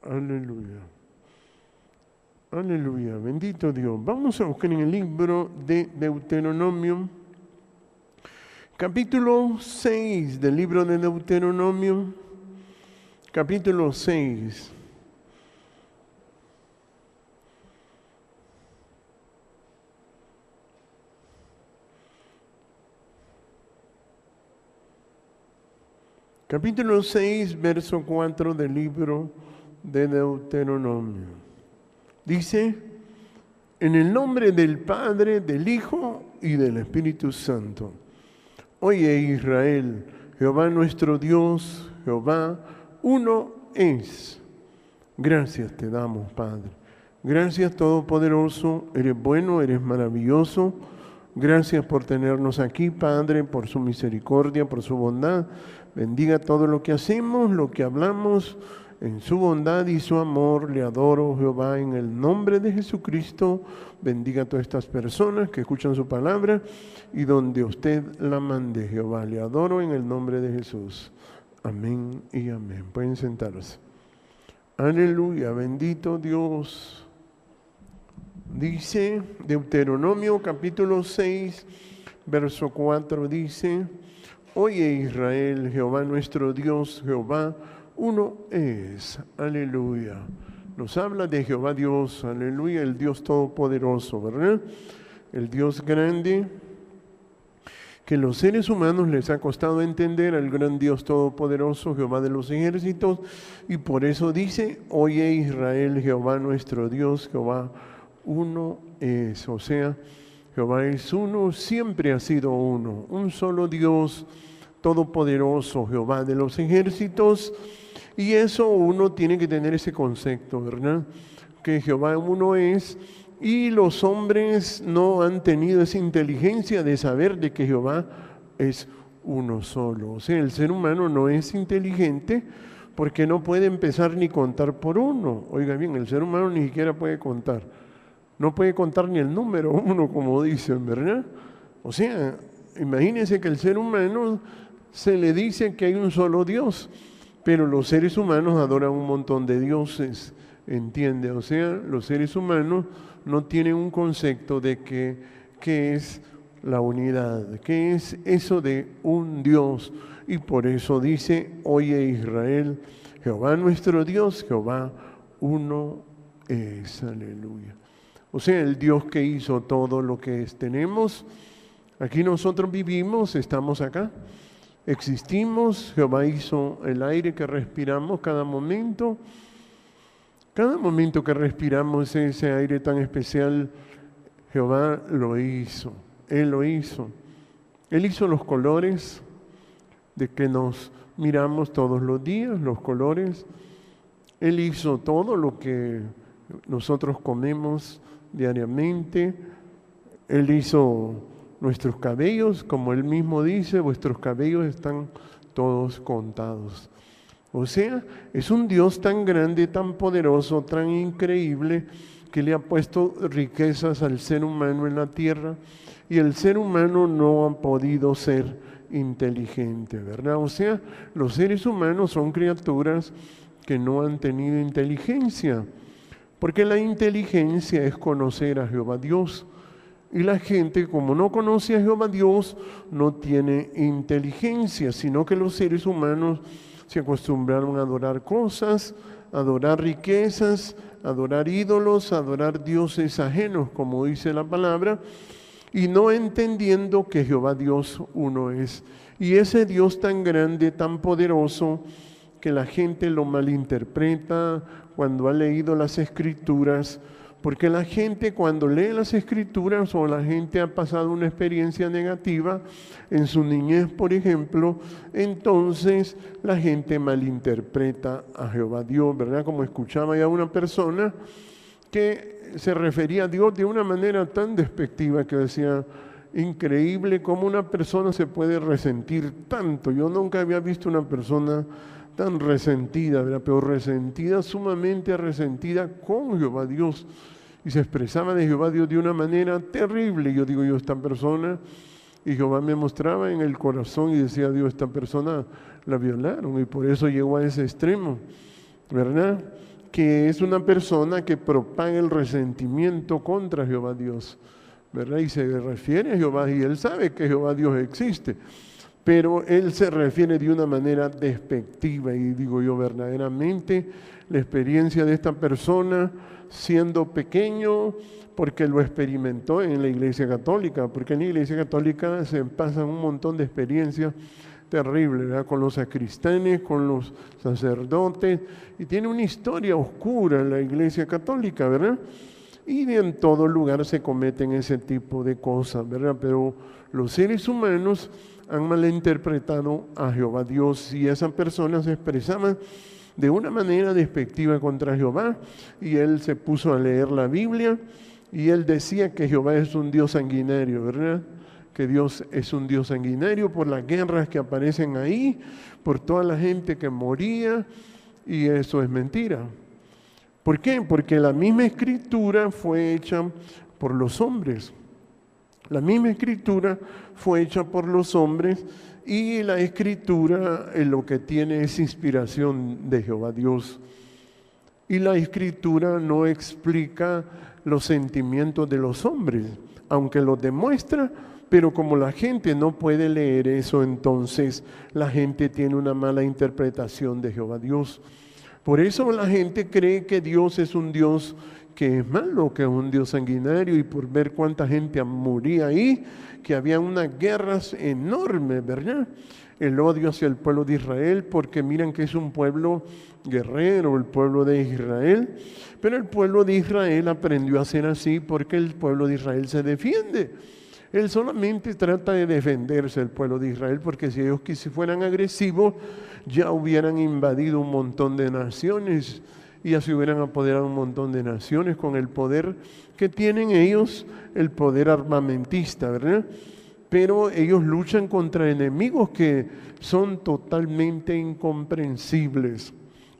Aleluya. Aleluya. Bendito Dios. Vamos a buscar en el libro de Deuteronomio, capítulo 6 del libro de Deuteronomio, capítulo 6. Capítulo 6, verso 4 del libro de Deuteronomio. Dice, en el nombre del Padre, del Hijo y del Espíritu Santo. Oye Israel, Jehová nuestro Dios, Jehová uno es. Gracias te damos, Padre. Gracias Todopoderoso, eres bueno, eres maravilloso. Gracias por tenernos aquí, Padre, por su misericordia, por su bondad. Bendiga todo lo que hacemos, lo que hablamos, en su bondad y su amor. Le adoro, Jehová, en el nombre de Jesucristo. Bendiga a todas estas personas que escuchan su palabra y donde usted la mande, Jehová. Le adoro en el nombre de Jesús. Amén y amén. Pueden sentarse. Aleluya, bendito Dios. Dice Deuteronomio capítulo 6, verso 4, dice, oye Israel, Jehová nuestro Dios, Jehová uno es. Aleluya. Nos habla de Jehová Dios, aleluya, el Dios todopoderoso, ¿verdad? El Dios grande, que los seres humanos les ha costado entender al gran Dios todopoderoso, Jehová de los ejércitos, y por eso dice, oye Israel, Jehová nuestro Dios, Jehová uno es. O sea, Jehová es uno, siempre ha sido uno, un solo Dios todopoderoso, Jehová de los ejércitos. Y eso uno tiene que tener ese concepto, ¿verdad? Que Jehová uno es, y los hombres no han tenido esa inteligencia de saber de que Jehová es uno solo. O sea, el ser humano no es inteligente porque no puede empezar ni contar por uno. Oiga bien, el ser humano ni siquiera puede contar. No puede contar ni el número uno, como dicen, ¿verdad? O sea, imagínense que el ser humano se le dice que hay un solo Dios, pero los seres humanos adoran un montón de dioses, ¿entiende? O sea, los seres humanos no tienen un concepto de qué es la unidad, qué es eso de un Dios. Y por eso dice, oye Israel, Jehová nuestro Dios, Jehová uno es. Aleluya. O sea, el Dios que hizo todo lo que tenemos. Aquí nosotros vivimos, estamos acá, existimos. Jehová hizo el aire que respiramos cada momento. Cada momento que respiramos ese aire tan especial, Jehová lo hizo. Él lo hizo. Él hizo los colores de que nos miramos todos los días, los colores. Él hizo todo lo que nosotros comemos diariamente. Él hizo nuestros cabellos, como Él mismo dice, vuestros cabellos están todos contados. O sea, es un Dios tan grande, tan poderoso, tan increíble, que le ha puesto riquezas al ser humano en la tierra, y el ser humano no ha podido ser inteligente, ¿verdad? O sea, los seres humanos son criaturas que no han tenido inteligencia, porque la inteligencia es conocer a Jehová Dios. Y la gente, como no conoce a Jehová Dios, no tiene inteligencia, sino que los seres humanos se acostumbraron a adorar cosas, a adorar riquezas, a adorar ídolos, a adorar dioses ajenos, como dice la palabra, y no entendiendo que Jehová Dios uno es. Y ese Dios tan grande, tan poderoso, que la gente lo malinterpreta cuando ha leído las Escrituras, porque la gente cuando lee las Escrituras, o la gente ha pasado una experiencia negativa en su niñez, por ejemplo, entonces la gente malinterpreta a Jehová Dios, ¿verdad? Como escuchaba ya una persona que se refería a Dios de una manera tan despectiva que decía, increíble cómo una persona se puede resentir tanto. Yo nunca había visto una persona tan resentida, ¿verdad? Pero resentida, sumamente resentida con Jehová Dios. Y se expresaba de Jehová Dios de una manera terrible. Yo digo, esta persona, y Jehová me mostraba en el corazón y decía, Dios, esta persona la violaron, y por eso llegó a ese extremo, ¿verdad? que es una persona que propaga el resentimiento contra Jehová Dios, ¿verdad? Y se refiere a Jehová, y él sabe que Jehová Dios existe, pero él se refiere de una manera despectiva. Y digo yo, verdaderamente, la experiencia de esta persona, siendo pequeño, porque lo experimentó en la Iglesia Católica, porque en la Iglesia Católica se pasan un montón de experiencias terribles, ¿verdad? Con los sacristanes, con los sacerdotes, y tiene una historia oscura en la Iglesia Católica, ¿verdad? Y en todo lugar se cometen ese tipo de cosas, ¿verdad? Pero los seres humanos han malinterpretado a Jehová Dios, y esa persona se expresaba de una manera despectiva contra Jehová, y él se puso a leer la Biblia, y él decía que Jehová es un Dios sanguinario, ¿verdad? Que Dios es un Dios sanguinario por las guerras que aparecen ahí, por toda la gente que moría, y eso es mentira. ¿Por qué? Porque la misma escritura fue hecha por los hombres. La misma escritura fue hecha por los hombres, y la escritura lo que tiene es inspiración de Jehová Dios. Y la escritura no explica los sentimientos de los hombres, aunque los demuestra, pero como la gente no puede leer eso, entonces la gente tiene una mala interpretación de Jehová Dios. Por eso la gente cree que Dios es un Dios que es malo, que es un Dios sanguinario, y por ver cuánta gente moría ahí, que había unas guerras enormes, ¿verdad? El odio hacia el pueblo de Israel, porque miran que es un pueblo guerrero, el pueblo de Israel, pero el pueblo de Israel aprendió a ser así porque el pueblo de Israel se defiende. Él solamente trata de defenderse, el pueblo de Israel, porque si ellos fueran agresivos, ya hubieran invadido un montón de naciones, y así hubieran apoderado un montón de naciones con el poder que tienen ellos, el poder armamentista, ¿verdad? Pero ellos luchan contra enemigos que son totalmente incomprensibles.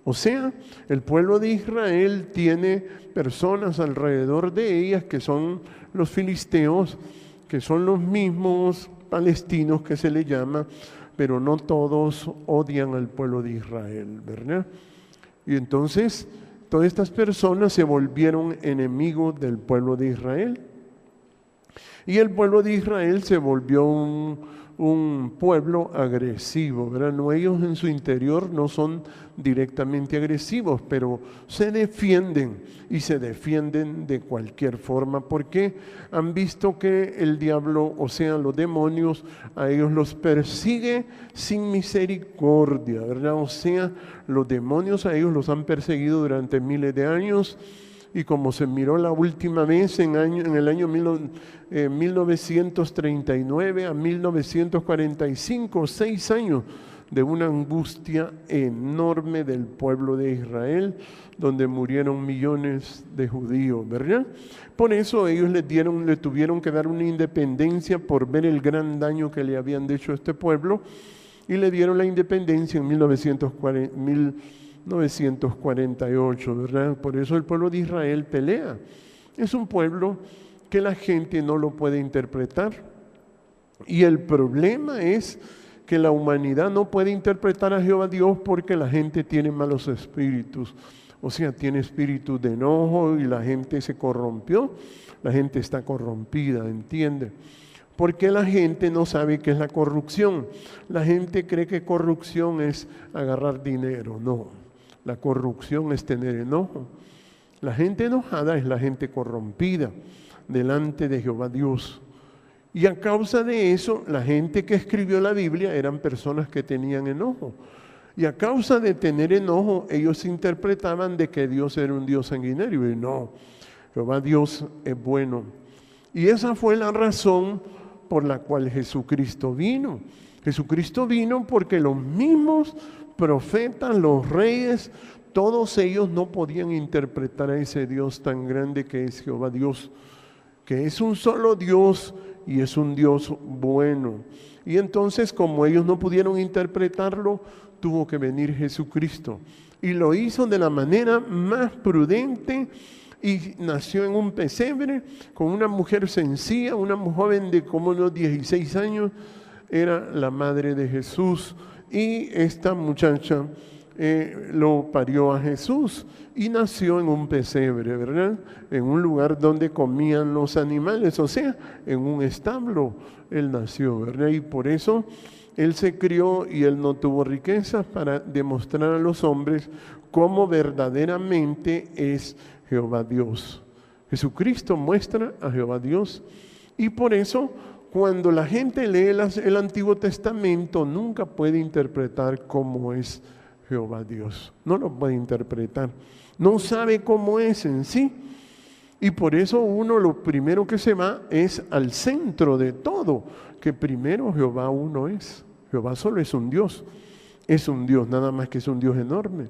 O sea, el pueblo de Israel tiene personas alrededor de ellas que son los filisteos, que son los mismos palestinos que se le llama, pero no todos odian al pueblo de Israel, ¿verdad? Y entonces todas estas personas se volvieron enemigos del pueblo de Israel. Y el pueblo de Israel se volvió un pueblo agresivo, ¿verdad? No, ellos en su interior no son directamente agresivos, pero se defienden, y se defienden de cualquier forma, porque han visto que el diablo, o sea, los demonios, a ellos los persigue sin misericordia, ¿verdad? O sea, los demonios a ellos los han perseguido durante miles de años. Y como se miró la última vez en el año 1939 a 1945, 6 años de una angustia enorme del pueblo de Israel, donde murieron millones de judíos, ¿verdad? Por eso ellos le tuvieron que dar una independencia por ver el gran daño que le habían hecho a este pueblo, y le dieron la independencia en 1948, ¿verdad? Por eso el pueblo de Israel pelea. Es un pueblo que la gente no lo puede interpretar. Y el problema es que la humanidad no puede interpretar a Jehová Dios porque la gente tiene malos espíritus. O sea, tiene espíritus de enojo, y la gente se corrompió. La gente está corrompida, ¿entiende? Porque la gente no sabe qué es la corrupción. La gente cree que corrupción es agarrar dinero. No. La corrupción es tener enojo. La gente enojada es la gente corrompida delante de Jehová Dios. Y a causa de eso, la gente que escribió la Biblia eran personas que tenían enojo. Y a causa de tener enojo, ellos interpretaban de que Dios era un Dios sanguinario. Y no, Jehová Dios es bueno. Y esa fue la razón por la cual Jesucristo vino. Jesucristo vino porque los mismos profetas, los reyes, todos ellos no podían interpretar a ese Dios tan grande que es Jehová Dios, que es un solo Dios y es un Dios bueno. Y entonces, como ellos no pudieron interpretarlo, tuvo que venir Jesucristo. Y lo hizo de la manera más prudente, y nació en un pesebre con una mujer sencilla, una joven de como unos 16 años, era la madre de Jesús. Y esta muchacha lo parió a Jesús y nació en un pesebre, ¿verdad? En un lugar donde comían los animales, o sea, en un establo Él nació, ¿verdad? Y por eso Él se crió y Él no tuvo riquezas para demostrar a los hombres cómo verdaderamente es Jehová Dios. Jesucristo muestra a Jehová Dios y por eso cuando la gente lee el Antiguo Testamento nunca puede interpretar cómo es Jehová Dios. No lo puede interpretar. No sabe cómo es en sí. Y por eso uno lo primero que se va es al centro de todo, que primero Jehová uno es. Jehová solo es un Dios. Es un Dios, nada más que es un Dios enorme.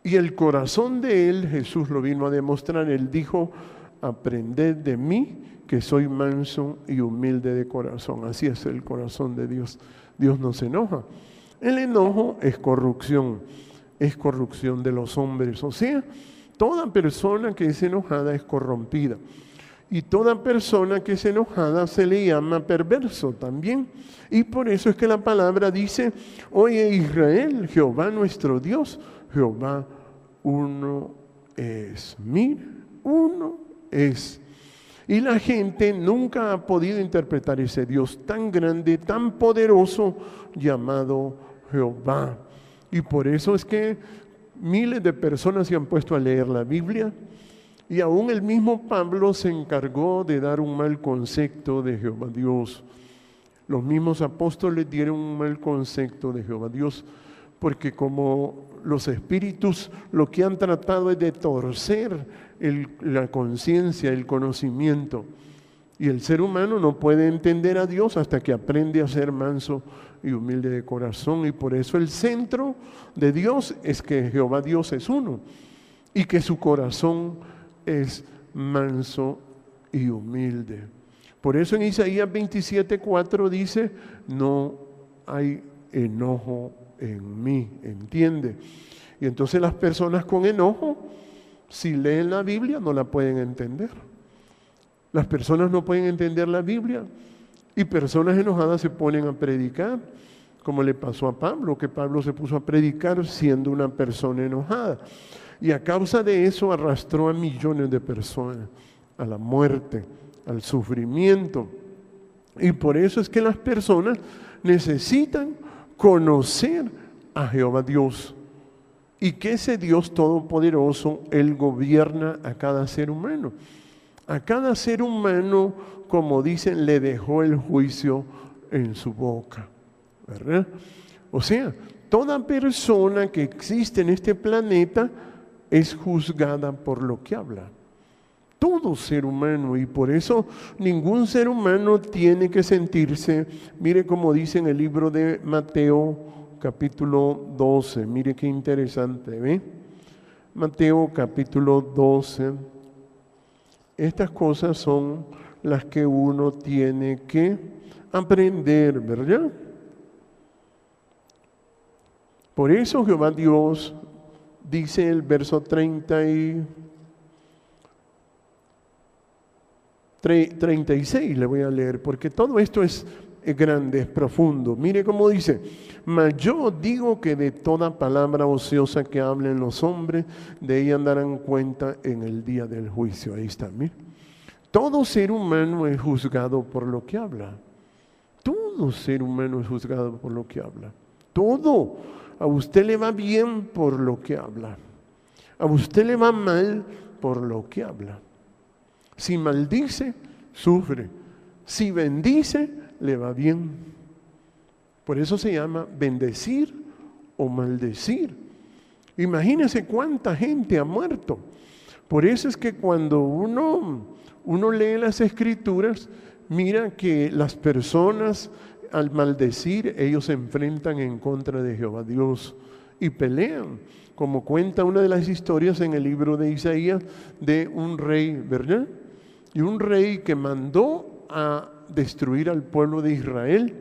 Y el corazón de Él, Jesús lo vino a demostrar. Él dijo, aprended de mí, que soy manso y humilde de corazón. Así es el corazón de Dios. Dios no se enoja. El enojo es corrupción de los hombres. O sea, toda persona que es enojada es corrompida. Y toda persona que es enojada se le llama perverso también. Y por eso es que la palabra dice, oye Israel, Jehová nuestro Dios, Jehová uno es. Mira, uno es. Y la gente nunca ha podido interpretar ese Dios tan grande, tan poderoso, llamado Jehová. Y por eso es que miles de personas se han puesto a leer la Biblia. Y aún el mismo Pablo se encargó de dar un mal concepto de Jehová Dios. Los mismos apóstoles dieron un mal concepto de Jehová Dios, porque como los espíritus lo que han tratado es de torcer la conciencia, el conocimiento. Y el ser humano no puede entender a Dios hasta que aprende a ser manso y humilde de corazón. Y por eso el centro de Dios es que Jehová Dios es uno y que su corazón es manso y humilde. Por eso en Isaías 27:4 dice, no hay enojo en mí, ¿entiende? Y entonces las personas con enojo, si leen la Biblia, no la pueden entender. Las personas no pueden entender la Biblia y personas enojadas se ponen a predicar, como le pasó a Pablo, que Pablo se puso a predicar siendo una persona enojada. Y a causa de eso arrastró a millones de personas a la muerte, al sufrimiento. Y por eso es que las personas necesitan conocer a Jehová Dios. Y que ese Dios todopoderoso, Él gobierna a cada ser humano. A cada ser humano, como dicen, le dejó el juicio en su boca, ¿verdad? O sea, toda persona que existe en este planeta es juzgada por lo que habla. Todo ser humano, y por eso ningún ser humano tiene que sentirse, mire como dice en el libro de Mateo, capítulo 12, mire qué interesante, ¿ve? Mateo capítulo 12, estas cosas son las que uno tiene que aprender, ¿verdad? Por eso Jehová Dios dice el verso 36, le voy a leer, porque todo esto es grande, es profundo. Mire cómo dice, mas yo digo que de toda palabra ociosa que hablen los hombres, de ella darán cuenta en el día del juicio. Ahí está, mire. Todo ser humano es juzgado por lo que habla. Todo ser humano es juzgado por lo que habla. Todo. A usted le va bien por lo que habla. A usted le va mal por lo que habla. Si maldice, sufre. Si bendice, le va bien. Por eso se llama bendecir o maldecir. Imagínense cuánta gente ha muerto. Por eso es que cuando uno lee las Escrituras, mira que las personas al maldecir, ellos se enfrentan en contra de Jehová Dios y pelean. Como cuenta una de las historias en el libro de Isaías de un rey, ¿verdad? Y un rey que mandó a destruir al pueblo de Israel.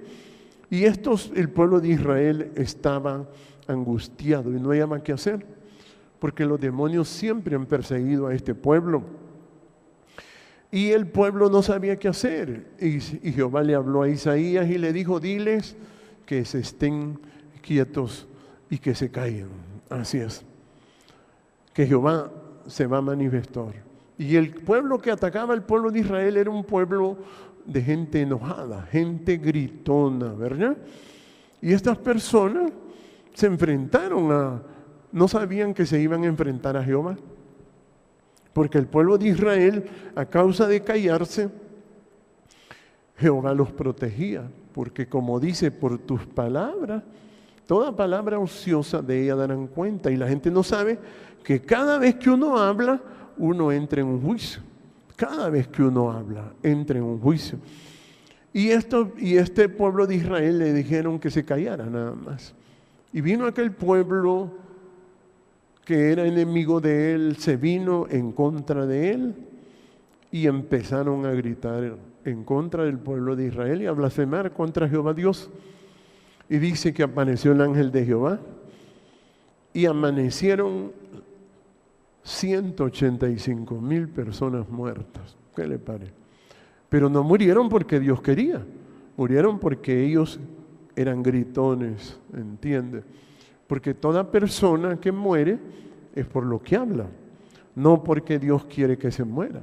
Y el pueblo de Israel estaba angustiado y no había más que hacer, porque los demonios siempre han perseguido a este pueblo. Y el pueblo no sabía qué hacer. Y Jehová le habló a Isaías y le dijo, diles que se estén quietos y que se caigan. Así es. Que Jehová se va a manifestar. Y el pueblo que atacaba al pueblo de Israel era un pueblo de gente enojada, gente gritona, ¿verdad? Y estas personas se enfrentaron no sabían que se iban a enfrentar a Jehová. Porque el pueblo de Israel, a causa de callarse, Jehová los protegía. Porque como dice, por tus palabras, toda palabra ociosa de ella darán cuenta. Y la gente no sabe que cada vez que uno habla, uno entra en un juicio. Cada vez que uno habla, entra en un juicio. Y este pueblo de Israel le dijeron que se callara nada más. Y vino aquel pueblo que era enemigo de él, se vino en contra de él y empezaron a gritar en contra del pueblo de Israel y a blasfemar contra Jehová Dios. Y dice que apareció el ángel de Jehová y amanecieron 185,000 personas muertas. ¿Qué le parece? Pero no murieron porque Dios quería, murieron porque ellos eran gritones, ¿entiende? Porque toda persona que muere es por lo que habla, no porque Dios quiere que se muera.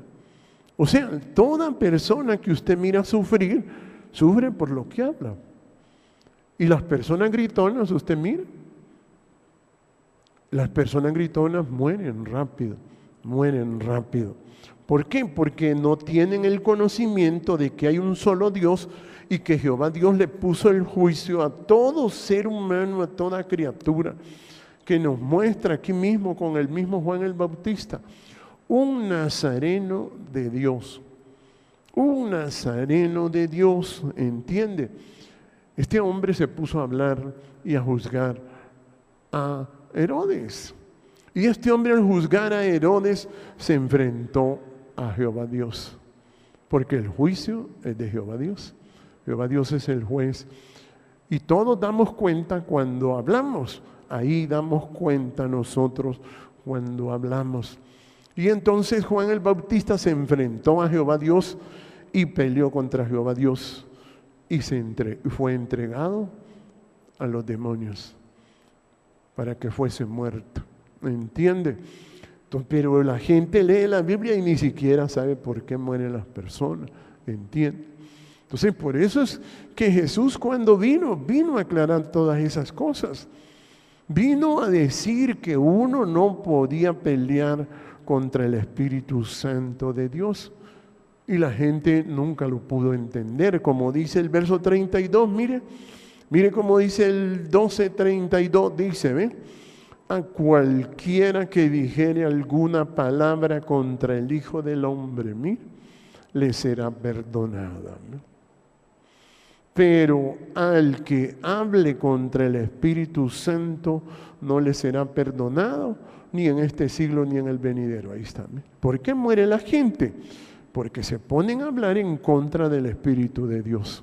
O sea, toda persona que usted mira sufrir, sufre por lo que habla. Y las personas gritonas, usted mira, las personas gritonas mueren rápido, mueren rápido. ¿Por qué? Porque no tienen el conocimiento de que hay un solo Dios y que Jehová Dios le puso el juicio a todo ser humano, a toda criatura, que nos muestra aquí mismo con el mismo Juan el Bautista, un nazareno de Dios, un nazareno de Dios, ¿entiende? Este hombre se puso a hablar y a juzgar a Herodes. Y este hombre al juzgar a Herodes se enfrentó a Jehová Dios, porque el juicio es de Jehová Dios. Jehová Dios es el juez. Y todos damos cuenta cuando hablamos. Ahí damos cuenta nosotros cuando hablamos. Y entonces Juan el Bautista se enfrentó a Jehová Dios y peleó contra Jehová Dios. Y fue entregado a los demonios para que fuese muerto. ¿Entiende? Entonces, pero la gente lee la Biblia y ni siquiera sabe por qué mueren las personas. ¿Entiende? Entonces, por eso es que Jesús cuando vino a aclarar todas esas cosas. Vino a decir que uno no podía pelear contra el Espíritu Santo de Dios. Y la gente nunca lo pudo entender. Como dice el verso 32, mire como dice el 12:32, dice, ¿ve? A cualquiera que dijere alguna palabra contra el Hijo del Hombre, le será perdonada, ¿no? Pero al que hable contra el Espíritu Santo no le será perdonado, ni en este siglo ni en el venidero. Ahí está. ¿Por qué muere la gente? Porque se ponen a hablar en contra del Espíritu de Dios.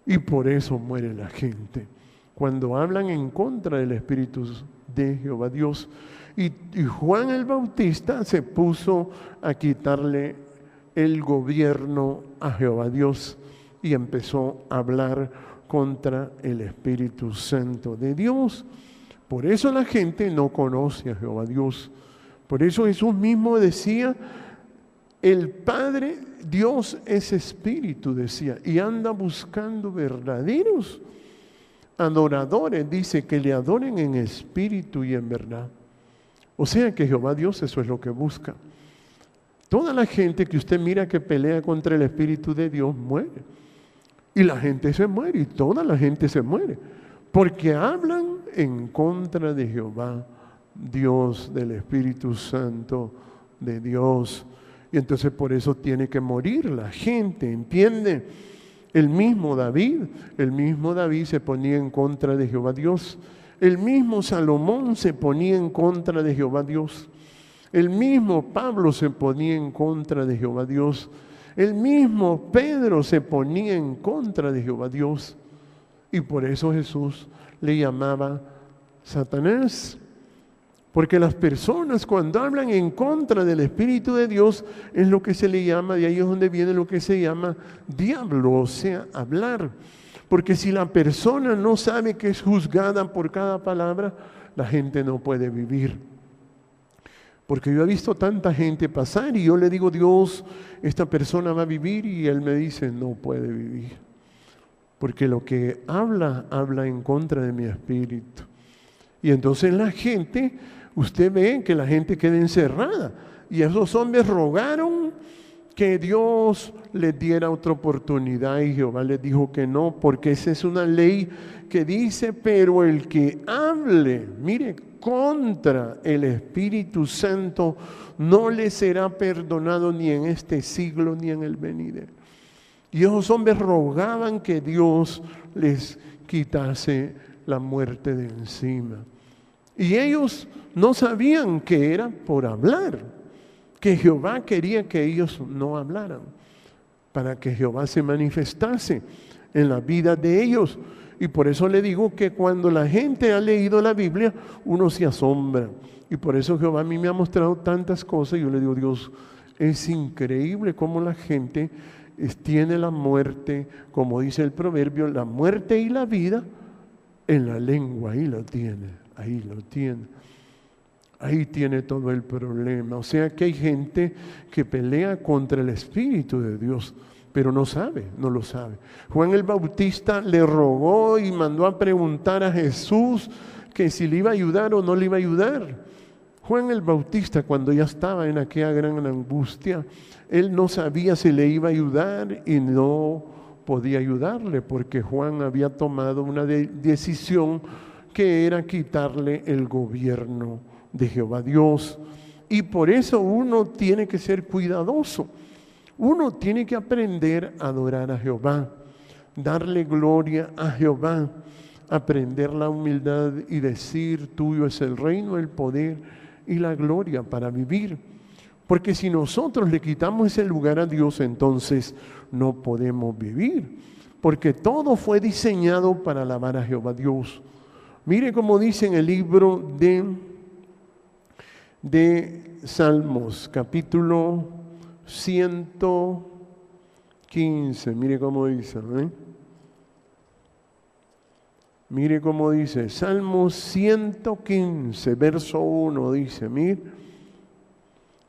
Y por eso muere la gente. Cuando hablan en contra del Espíritu de Jehová Dios. Y Juan el Bautista se puso a quitarle el gobierno a Jehová Dios. Y empezó a hablar contra el Espíritu Santo de Dios. Por eso la gente no conoce a Jehová Dios. Por eso Jesús mismo decía, el Padre, Dios es Espíritu, decía, y anda buscando verdaderos adoradores, dice, que le adoren en espíritu y en verdad. O sea que Jehová Dios eso es lo que busca. Toda la gente que usted mira que pelea contra el Espíritu de Dios muere. Y la gente se muere, y toda la gente se muere, porque hablan en contra de Jehová, Dios, del Espíritu Santo de Dios. Y entonces por eso tiene que morir la gente, ¿entiende? El mismo David se ponía en contra de Jehová Dios. El mismo Salomón se ponía en contra de Jehová Dios. El mismo Pablo se ponía en contra de Jehová Dios. El mismo Pedro se ponía en contra de Jehová Dios. Y por eso Jesús le llamaba Satanás. Porque las personas cuando hablan en contra del Espíritu de Dios es lo que se le llama, de ahí es donde viene lo que se llama diablo, o sea, hablar. Porque si la persona no sabe que es juzgada por cada palabra, la gente no puede vivir. Porque yo he visto tanta gente pasar y yo le digo, Dios, esta persona va a vivir, y Él me dice, no puede vivir. Porque lo que habla en contra de mi espíritu. Y entonces la gente, usted ve que la gente queda encerrada. Y esos hombres rogaron que Dios les diera otra oportunidad, y Jehová les dijo que no, porque esa es una ley que dice, pero el que hable, mire, contra el Espíritu Santo, no le será perdonado ni en este siglo ni en el venidero. Y esos hombres rogaban que Dios les quitase la muerte de encima. Y ellos no sabían que era por hablar, que Jehová quería que ellos no hablaran, para que Jehová se manifestase en la vida de ellos. Y por eso le digo que cuando la gente ha leído la Biblia, uno se asombra. Y por eso Jehová a mí me ha mostrado tantas cosas. Y yo le digo, Dios, es increíble cómo la gente tiene la muerte, como dice el proverbio, la muerte y la vida en la lengua. Ahí lo tiene, ahí lo tiene. Ahí tiene todo el problema. O sea que hay gente que pelea contra el Espíritu de Dios, pero no sabe, no lo sabe. Juan el Bautista le rogó y mandó a preguntar a Jesús que si le iba a ayudar o no le iba a ayudar. Juan el Bautista, cuando ya estaba en aquella gran angustia, él no sabía si le iba a ayudar y no podía ayudarle, porque Juan había tomado una decisión que era quitarle el gobierno de Jehová Dios. Y por eso uno tiene que ser cuidadoso. Uno tiene que aprender a adorar a Jehová, darle gloria a Jehová, aprender la humildad y decir, tuyo es el reino, el poder y la gloria para vivir. Porque si nosotros le quitamos ese lugar a Dios, entonces no podemos vivir. Porque todo fue diseñado para alabar a Jehová Dios. Mire cómo dice en el libro de Salmos, capítulo 115. Mire cómo dice, Mire cómo dice, Salmos 115, verso 1, dice, mire,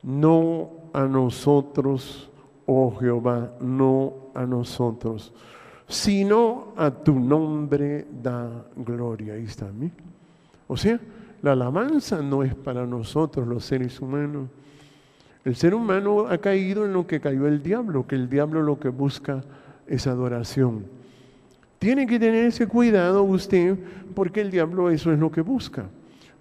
no a nosotros, oh Jehová, no a nosotros, sino a tu nombre da gloria. Ahí está, mire. O sea, la alabanza no es para nosotros los seres humanos. El ser humano ha caído en lo que cayó el diablo, que el diablo lo que busca es adoración. Tiene que tener ese cuidado usted, porque el diablo eso es lo que busca.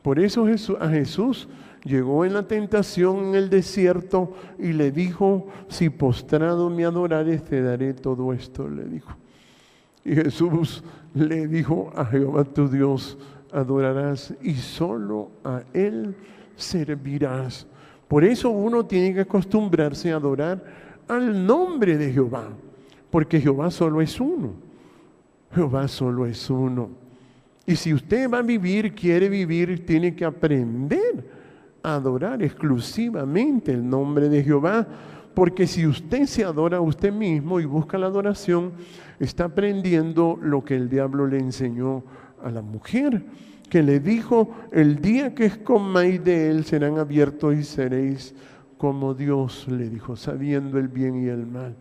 Por eso a Jesús llegó en la tentación en el desierto y le dijo, si postrado me adorares, te daré todo esto, le dijo. Y Jesús le dijo, a Jehová tu Dios adorarás y solo a Él servirás. Por eso uno tiene que acostumbrarse a adorar al nombre de Jehová, porque Jehová solo es uno. Jehová solo es uno. Y si usted va a vivir, quiere vivir, tiene que aprender a adorar exclusivamente el nombre de Jehová, porque si usted se adora a usted mismo y busca la adoración, está aprendiendo lo que el diablo le enseñó a la mujer, que le dijo, el día que comáis de él serán abiertos y seréis como Dios, le dijo, sabiendo el bien y el mal.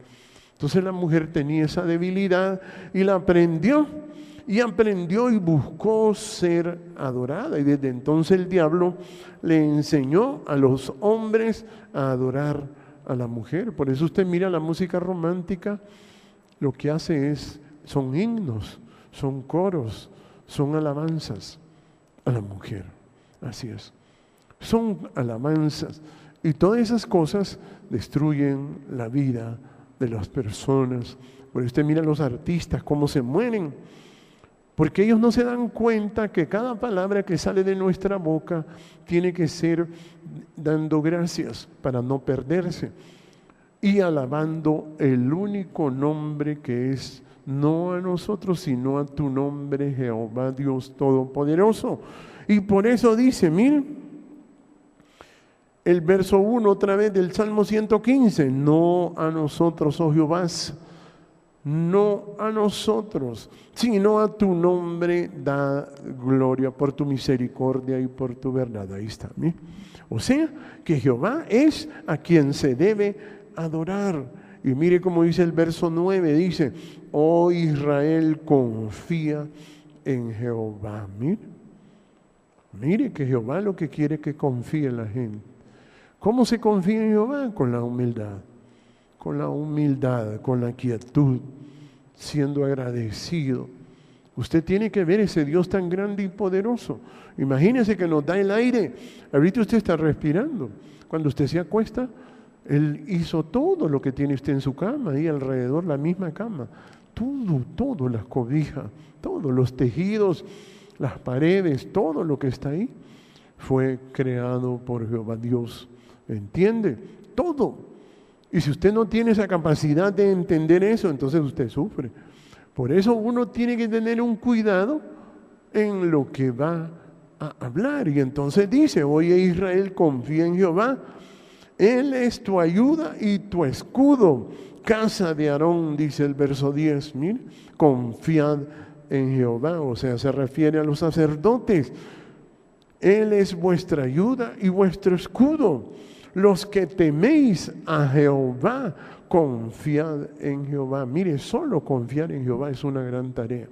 Entonces la mujer tenía esa debilidad y la aprendió y buscó ser adorada. Y desde entonces el diablo le enseñó a los hombres a adorar a la mujer. Por eso usted mira la música romántica, lo que hace son himnos, son coros, son alabanzas a la mujer. Así es. Son alabanzas. Y todas esas cosas destruyen la vida de las personas. Por usted mira a los artistas cómo se mueren, porque ellos no se dan cuenta que cada palabra que sale de nuestra boca tiene que ser dando gracias para no perderse y alabando el único nombre que es no a nosotros, sino a tu nombre, Jehová Dios Todopoderoso. Y por eso dice, miren, el verso 1 otra vez del Salmo 115, no a nosotros, oh Jehová, no a nosotros, sino a tu nombre da gloria por tu misericordia y por tu verdad. Ahí está. ¿Sí? O sea, que Jehová es a quien se debe adorar. Y mire cómo dice el verso 9, dice, oh Israel, confía en Jehová. Mire que Jehová lo que quiere es que confíe la gente. ¿Cómo se confía en Jehová? Con la humildad, con la quietud, siendo agradecido. Usted tiene que ver ese Dios tan grande y poderoso. Imagínese que nos da el aire. Ahorita usted está respirando. Cuando usted se acuesta, Él hizo todo lo que tiene usted en su cama, ahí alrededor, la misma cama. Todo, las cobijas, todos los tejidos, las paredes, todo lo que está ahí, fue creado por Jehová Dios. ¿Entiende? Todo. Y si usted no tiene esa capacidad de entender eso, entonces usted sufre. Por eso uno tiene que tener un cuidado en lo que va a hablar. Y entonces dice, oye Israel, confía en Jehová. Él es tu ayuda y tu escudo. Casa de Aarón, dice el verso 10. Mire, confiad en Jehová. O sea, se refiere a los sacerdotes. Él es vuestra ayuda y vuestro escudo. Los que teméis a Jehová, confiad en Jehová. Mire, solo confiar en Jehová es una gran tarea.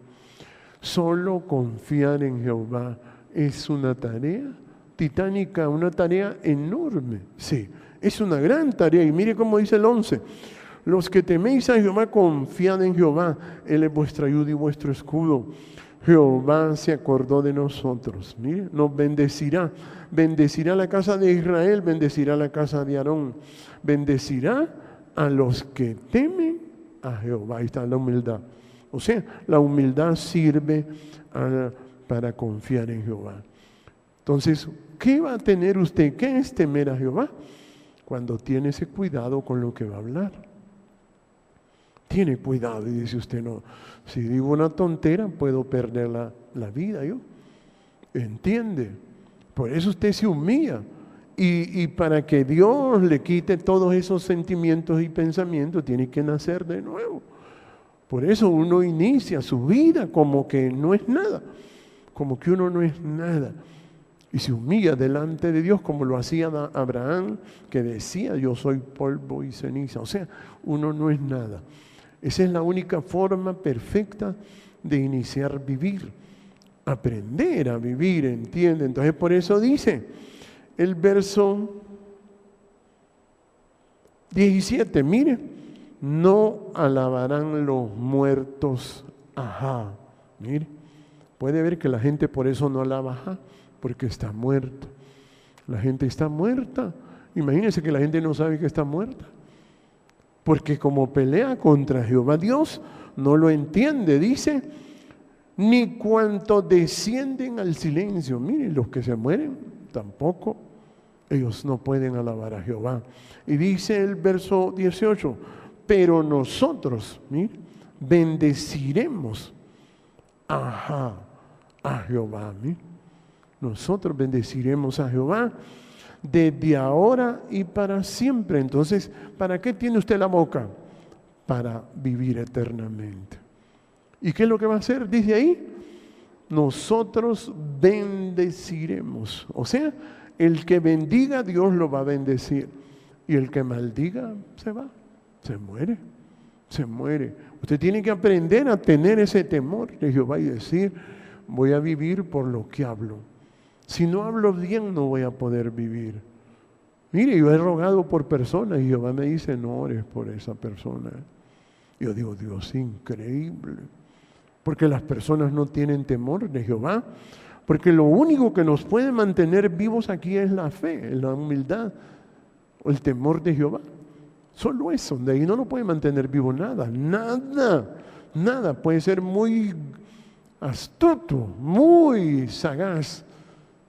Solo confiar en Jehová es una tarea titánica, una tarea enorme. Sí, es una gran tarea. Y mire cómo dice el 11. Los que teméis a Jehová, confiad en Jehová. Él es vuestra ayuda y vuestro escudo. Jehová se acordó de nosotros. Mire, nos bendecirá. Bendecirá la casa de Israel, bendecirá la casa de Aarón. Bendecirá a los que temen a Jehová. Ahí está la humildad. O sea, la humildad sirve para confiar en Jehová. Entonces, ¿qué va a tener usted? ¿Qué es temer a Jehová? Cuando tiene ese cuidado con lo que va a hablar. Tiene cuidado y dice usted, no, si digo una tontera puedo perder la vida yo. ¿Entiende? Por eso usted se humilla. Y para que Dios le quite todos esos sentimientos y pensamientos, tiene que nacer de nuevo. Por eso uno inicia su vida como que no es nada. Como que uno no es nada. Y se humilla delante de Dios como lo hacía Abraham, que decía, yo soy polvo y ceniza. O sea, uno no es nada. Esa es la única forma perfecta de iniciar vivir. Aprender a vivir, ¿entiende? Entonces por eso dice el verso 17, mire, no alabarán los muertos, ajá, mire, puede ver que la gente por eso no alaba, ajá, porque está muerto. La gente está muerta. Imagínense que la gente no sabe que está muerta. Porque como pelea contra Jehová Dios, no lo entiende, dice, ni cuanto descienden al silencio. Miren, los que se mueren, tampoco, ellos no pueden alabar a Jehová. Y dice el verso 18, pero nosotros, miren, bendeciremos a Jehová. Miren. Nosotros bendeciremos a Jehová desde ahora y para siempre. Entonces, ¿para qué tiene usted la boca? Para vivir eternamente. ¿Y qué es lo que va a hacer? Dice ahí, nosotros bendeciremos. O sea, el que bendiga, Dios lo va a bendecir. Y el que maldiga, se va, se muere, se muere. Usted tiene que aprender a tener ese temor de Jehová y decir, voy a vivir por lo que hablo. Si no hablo bien, no voy a poder vivir. Mire, yo he rogado por personas y Jehová me dice, no ores por esa persona. Yo digo, Dios, increíble. Porque las personas no tienen temor de Jehová. Porque lo único que nos puede mantener vivos aquí es la fe, la humildad, o el temor de Jehová. Solo eso, de ahí no lo puede mantener vivo nada, nada. Puede ser muy astuto, muy sagaz.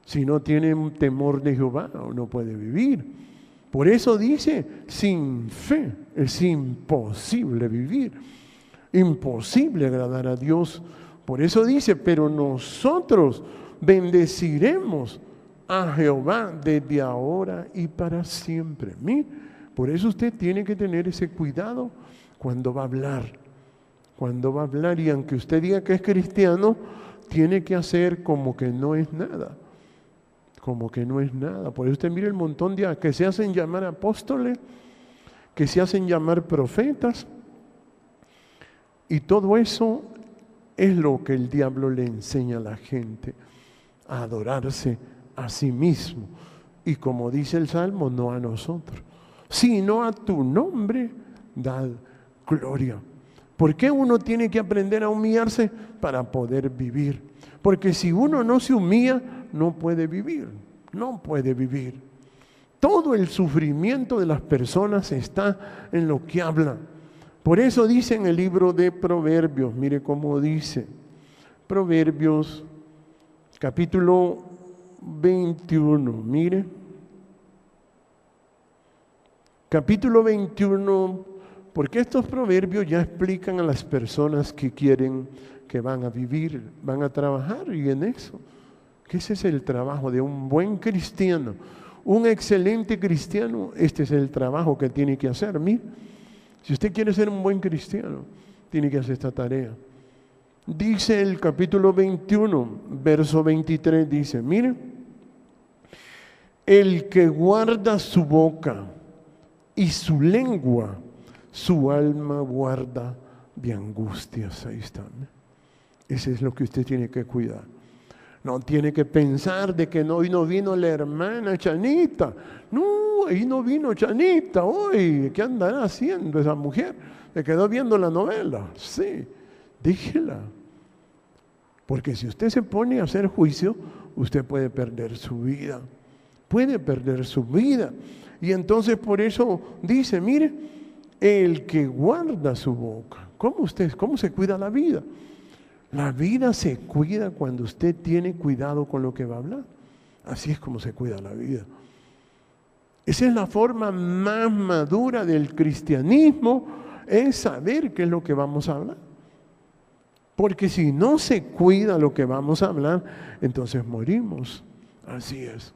Si no tiene un temor de Jehová, no puede vivir. Por eso dice, sin fe es imposible vivir. Imposible agradar a Dios. Por eso dice, pero nosotros bendeciremos a Jehová desde ahora y para siempre. Por eso usted tiene que tener ese cuidado cuando va a hablar. cuando va a hablar, y aunque usted diga que es cristiano, tiene que hacer como que no es nada. Como que no es nada. Por eso usted mire el montón de que se hacen llamar apóstoles, que se hacen llamar profetas, y todo eso es lo que el diablo le enseña a la gente, a adorarse a sí mismo. Y como dice el Salmo, no a nosotros, sino a tu nombre dad gloria. ¿Por qué uno tiene que aprender a humillarse? Para poder vivir. Porque si uno no se humilla, no puede vivir. No puede vivir. Todo el sufrimiento de las personas está en lo que hablan. Por eso dice en el libro de Proverbios, mire cómo dice, Proverbios capítulo 21, mire. Capítulo 21, porque estos proverbios ya explican a las personas que quieren, que van a vivir, van a trabajar, y en eso, que ese es el trabajo de un buen cristiano, un excelente cristiano. Este es el trabajo que tiene que hacer. Mire, si usted quiere ser un buen cristiano, tiene que hacer esta tarea. Dice el capítulo 21, verso 23, dice, mire, el que guarda su boca y su lengua, su alma guarda de angustias. Ahí está. Ese es lo que usted tiene que cuidar. No tiene que pensar de que hoy no vino la hermana Chanita. No, ahí no vino Chanita hoy. ¿Qué andará haciendo esa mujer? Se quedó viendo la novela. Sí, déjela. Porque si usted se pone a hacer juicio, usted puede perder su vida. Puede perder su vida. Y entonces por eso dice, mire, el que guarda su boca. ¿Cómo se cuida la vida? La vida se cuida cuando usted tiene cuidado con lo que va a hablar. Así es como se cuida la vida. Esa es la forma más madura del cristianismo, es saber qué es lo que vamos a hablar. Porque si no se cuida lo que vamos a hablar, entonces morimos. Así es.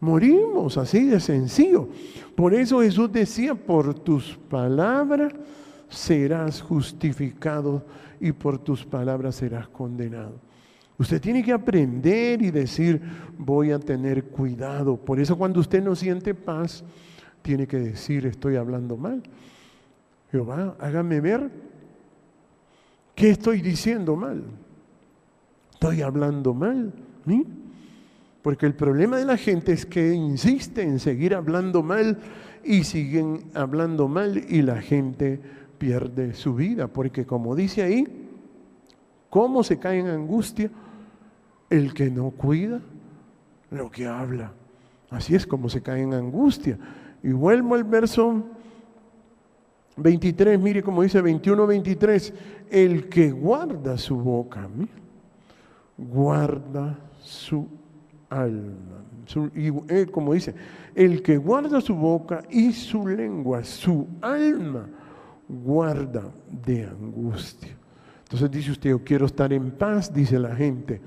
Morimos, así de sencillo. Por eso Jesús decía, por tus palabras serás justificado y por tus palabras serás condenado. Usted tiene que aprender y decir, voy a tener cuidado. Por eso cuando usted no siente paz, tiene que decir, estoy hablando mal. Jehová, hágame ver qué estoy diciendo mal. Estoy hablando mal, ¿sí? Porque el problema de la gente es que insiste en seguir hablando mal y siguen hablando mal y la gente pierde su vida. Porque como dice ahí, ¿cómo se cae en angustia? El que no cuida lo que habla. Así es como se cae en angustia. Y vuelvo al verso 23, mire cómo dice 21-23, el que guarda su boca, mire, guarda su alma. Como dice, el que guarda su boca y su lengua, su alma, guarda de angustia. Entonces dice usted, yo quiero estar en paz, dice la gente.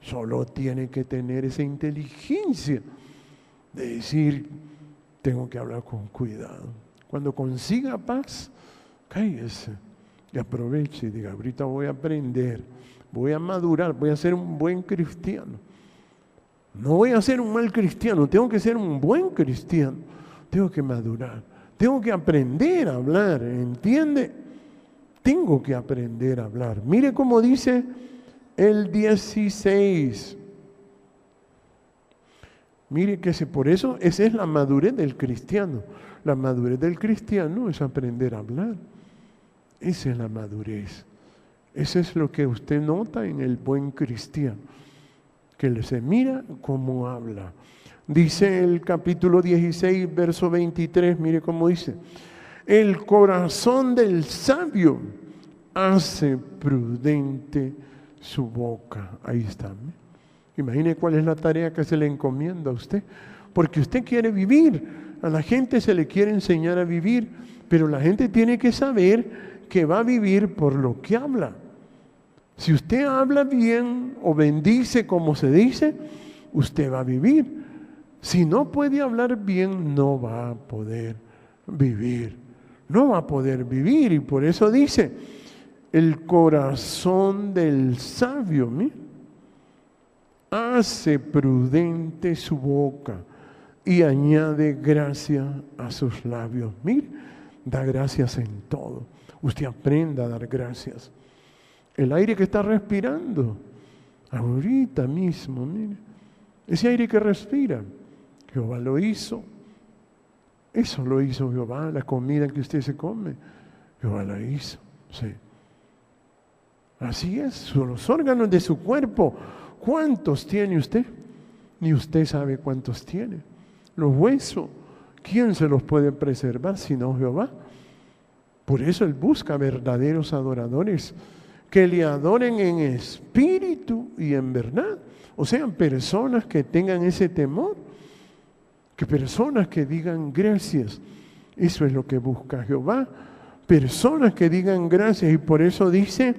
Solo tiene que tener esa inteligencia de decir, tengo que hablar con cuidado. Cuando consiga paz, cállese y aproveche y diga, ahorita voy a aprender, voy a madurar, voy a ser un buen cristiano. No voy a ser un mal cristiano, tengo que ser un buen cristiano. Tengo que madurar, tengo que aprender a hablar, ¿entiende? Tengo que aprender a hablar. Mire cómo dice el 16. Mire que por eso esa es la madurez del cristiano. La madurez del cristiano es aprender a hablar. Esa es la madurez. Eso es lo que usted nota en el buen cristiano, que se mira cómo habla. Dice el capítulo 16, verso 23, mire cómo dice, el corazón del sabio hace prudente su boca. Ahí está. Imagine cuál es la tarea que se le encomienda a usted, porque usted quiere vivir. A la gente se le quiere enseñar a vivir, pero la gente tiene que saber que va a vivir por lo que habla. Si usted habla bien o bendice como se dice, usted va a vivir. Si no puede hablar bien, no va a poder vivir. No va a poder vivir, y por eso dice el corazón del sabio, mire, hace prudente su boca y añade gracia a sus labios. Mire, da gracias en todo. Usted aprenda a dar gracias. El aire que está respirando, ahorita mismo, mire, ese aire que respira, Jehová lo hizo. Eso lo hizo Jehová, la comida que usted se come, Jehová la hizo. Sí. Así es, los órganos de su cuerpo, ¿cuántos tiene usted? Ni usted sabe cuántos tiene. Los huesos, ¿quién se los puede preservar sino Jehová? Por eso Él busca verdaderos adoradores que le adoren en espíritu y en verdad. O sea, personas que tengan ese temor, que personas que digan gracias. Eso es lo que busca Jehová. Personas que digan gracias, y por eso dice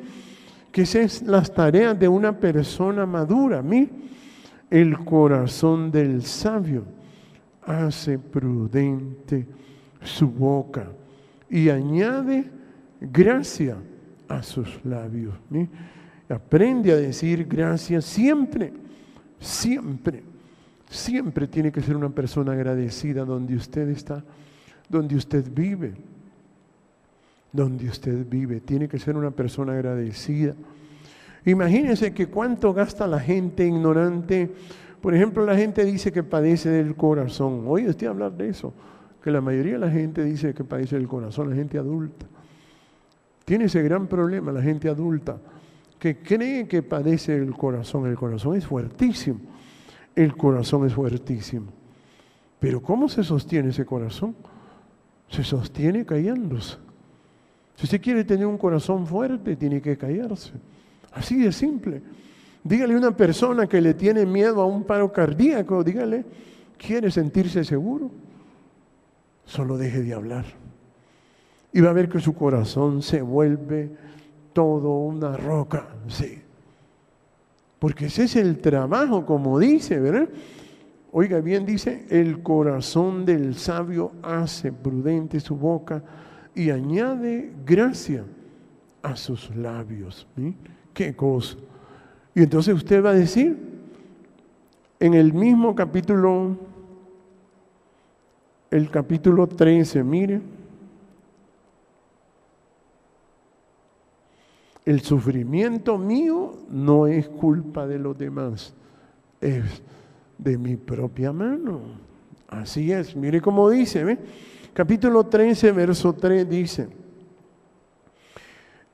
que esas son las tareas de una persona madura. Mira, el corazón del sabio hace prudente su boca y añade gracia a sus labios. ¿Sí? Aprende a decir gracias siempre, siempre, siempre tiene que ser una persona agradecida donde usted está, donde usted vive. Donde usted vive, tiene que ser una persona agradecida. Imagínense que cuánto gasta la gente ignorante. Por ejemplo, la gente dice que padece del corazón. Oye, estoy a hablar de eso, que la mayoría de la gente dice que padece del corazón, la gente adulta. Tiene ese gran problema la gente adulta, que cree que padece del corazón. El corazón es fuertísimo, el corazón es fuertísimo. Pero ¿cómo se sostiene ese corazón? Se sostiene callándose. Si usted quiere tener un corazón fuerte, tiene que callarse. Así de simple. Dígale a una persona que le tiene miedo a un paro cardíaco, dígale, ¿quiere sentirse seguro? Solo deje de hablar. Y va a ver que su corazón se vuelve todo una roca. Sí. Porque ese es el trabajo, como dice, ¿verdad? Oiga bien, dice, el corazón del sabio hace prudente su boca y añade gracia a sus labios. ¿Sí? ¿Qué cosa? Y entonces usted va a decir, en el mismo capítulo, el capítulo 13, mire, el sufrimiento mío no es culpa de los demás, es de mi propia mano. Así es, mire cómo dice, ¿ve? Capítulo 13, verso 3 dice,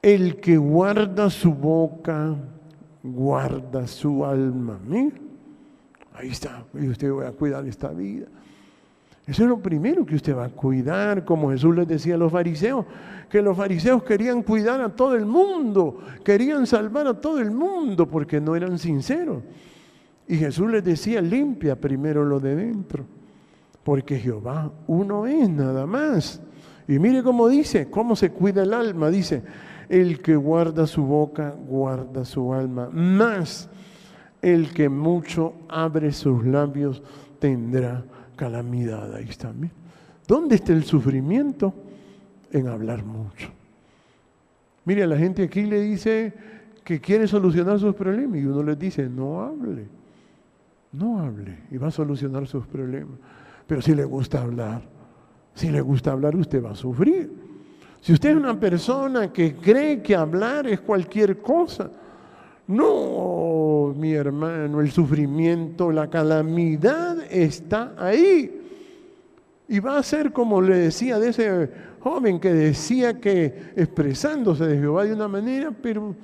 el que guarda su boca, guarda su alma. Mire, ahí está, y usted va a cuidar esta vida. Eso es lo primero que usted va a cuidar, como Jesús les decía a los fariseos, que los fariseos querían cuidar a todo el mundo, querían salvar a todo el mundo porque no eran sinceros. Y Jesús les decía, limpia primero lo de dentro, porque Jehová uno es nada más. Y mire cómo dice, cómo se cuida el alma, dice, el que guarda su boca, guarda su alma, más el que mucho abre sus labios tendrá calamidad. Ahí está. ¿Mire? ¿Dónde está el sufrimiento? En hablar mucho. Mire, a la gente aquí le dice que quiere solucionar sus problemas y uno les dice, no hable, no hable y va a solucionar sus problemas. Pero si le gusta hablar, usted va a sufrir. Si usted es una persona que cree que hablar es cualquier cosa, no, mi hermano, el sufrimiento, la calamidad está ahí. Y va a ser como le decía de ese joven que decía que expresándose de Jehová de una manera, pero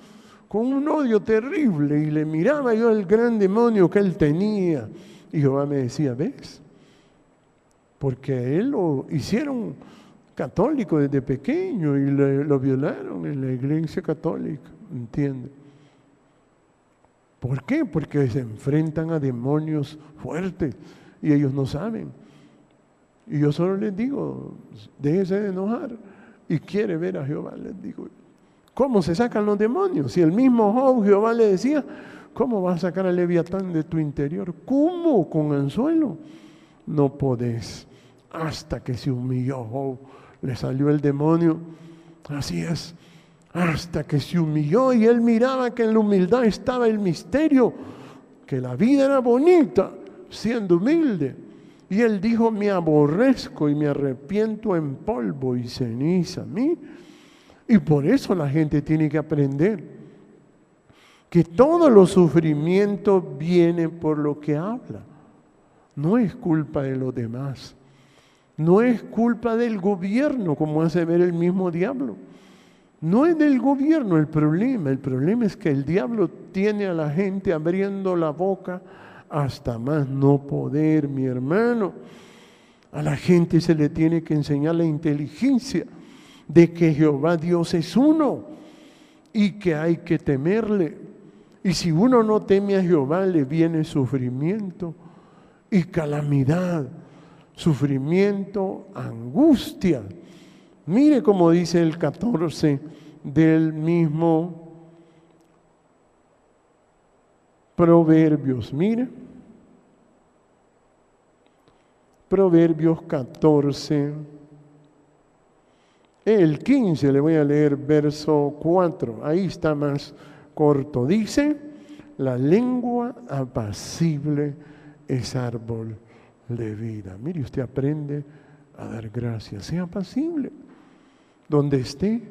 con un odio terrible, y le miraba yo al gran demonio que él tenía. Y Jehová me decía, ¿ves? Porque a él lo hicieron católico desde pequeño y lo violaron en la iglesia católica, ¿entiende? ¿Por qué? Porque se enfrentan a demonios fuertes y ellos no saben. Y yo solo les digo, déjese de enojar y quiere ver a Jehová, les digo. ¿Cómo se sacan los demonios? Si el mismo Job, Jehová le decía, ¿cómo vas a sacar al Leviatán de tu interior? ¿Cómo? ¿Con anzuelo? No podés. Hasta que se humilló Job, le salió el demonio. Así es. hasta que se humilló y él miraba que en la humildad estaba el misterio, que la vida era bonita siendo humilde. Y él dijo, me aborrezco y me arrepiento en polvo y ceniza. Y por eso la gente tiene que aprender que todos los sufrimientos vienen por lo que habla. No es culpa de los demás. No es culpa del gobierno, como hace ver el mismo diablo. No es del gobierno el problema es que el diablo tiene a la gente abriendo la boca hasta más no poder, mi hermano. A la gente se le tiene que enseñar la inteligencia de que Jehová Dios es uno y que hay que temerle. Y si uno no teme a Jehová, le viene sufrimiento y calamidad, sufrimiento, angustia. Mire cómo dice el 14 del mismo Proverbios. Mire, Proverbios 14, el 15, le voy a leer verso 4, ahí está más corto. Dice, la lengua apacible es árbol de vida. Mire, usted aprende a dar gracias, sea apacible. Donde esté,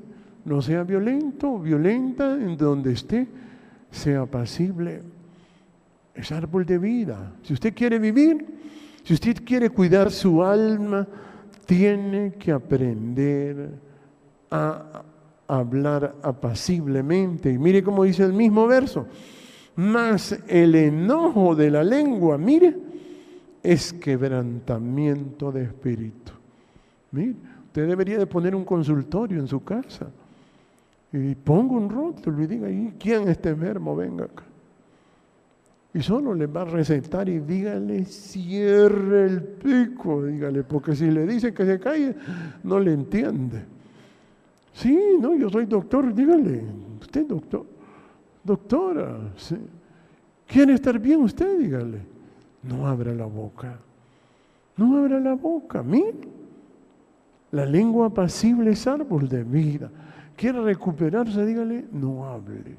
no sea violento, violenta, en donde esté, sea apacible. Es árbol de vida. Si usted quiere vivir, si usted quiere cuidar su alma, tiene que aprender a hablar apaciblemente. Y mire cómo dice el mismo verso. Mas el enojo de la lengua, mire, es quebrantamiento de espíritu. Mire, usted debería de poner un consultorio en su casa y ponga un rótulo y diga, ¿y quién está enfermo? Venga acá. Y solo le va a recetar y dígale, cierre el pico, dígale, porque si le dice que se calle, no le entiende. Sí, no, yo soy doctor, dígale, usted doctor, doctora, ¿sí? ¿Quiere estar bien usted? Dígale, no abra la boca, no abra la boca, mire. La lengua apacible es árbol de vida. ¿Quiere recuperarse? Dígale, no hable.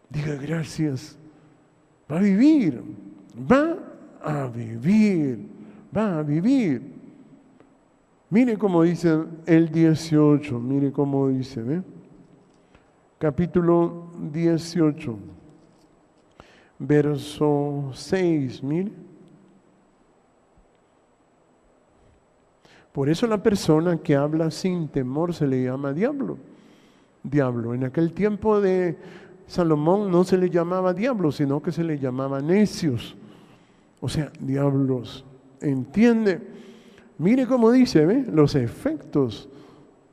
Diga gracias. Va a vivir, va a vivir, va a vivir. Mire cómo dice el 18, mire cómo dice, ¿ve? Capítulo 18, verso 6, mire. Por eso la persona que habla sin temor se le llama diablo. Diablo. En aquel tiempo de Salomón no se le llamaba diablo, sino que se le llamaba necios. O sea, diablos. ¿Entiende? Mire cómo dice, ¿ve? Los efectos